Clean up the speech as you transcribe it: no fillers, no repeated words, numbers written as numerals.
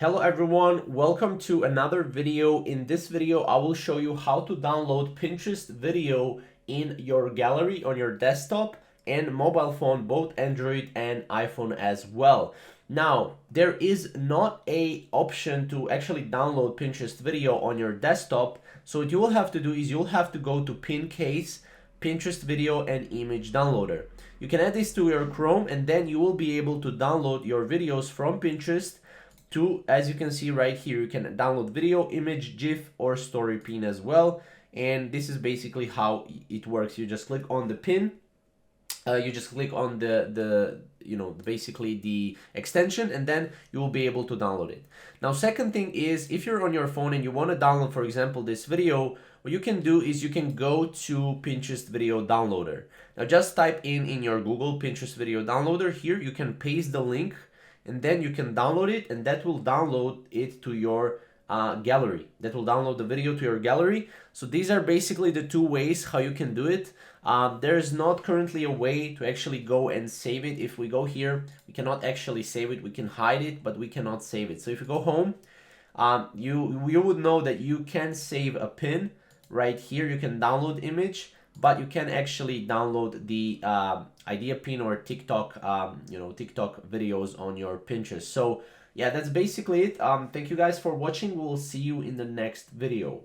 Hello everyone, welcome to another video. In this video, I will show you how to download Pinterest video in your gallery on your desktop and mobile phone, both Android and iPhone as well. Now, there is not a option to actually download Pinterest video on your desktop. So what you will have to do is you'll have to go to Pincase, Pinterest video and image downloader. You can add this to your Chrome and then you will be able to download your videos from Pinterest to, as you can see right here, you can download video, image, GIF, or story pin as well. And this is basically how it works. You just click on the pin, you just click on basically the extension, and then you will be able to download it. Now, second thing is, if you're on your phone and you want to download, for example, this video, what you can do is you can go to Pinterest video downloader. Now, just type in your Google Pinterest video downloader. Here you can paste the link and then you can download it, and that will download it to your gallery. That will download the video to your gallery. So these are basically the two ways how you can do it. There is not currently a way to actually go and save it. If we go here, we cannot actually save it. We can hide it, but we cannot save it. So if you go home, you would know that you can save a pin right here. You can download image, but you can actually download the idea pin or TikTok, TikTok videos on your Pinterest. So yeah, that's basically it. Thank you guys for watching. We'll see you in the next video.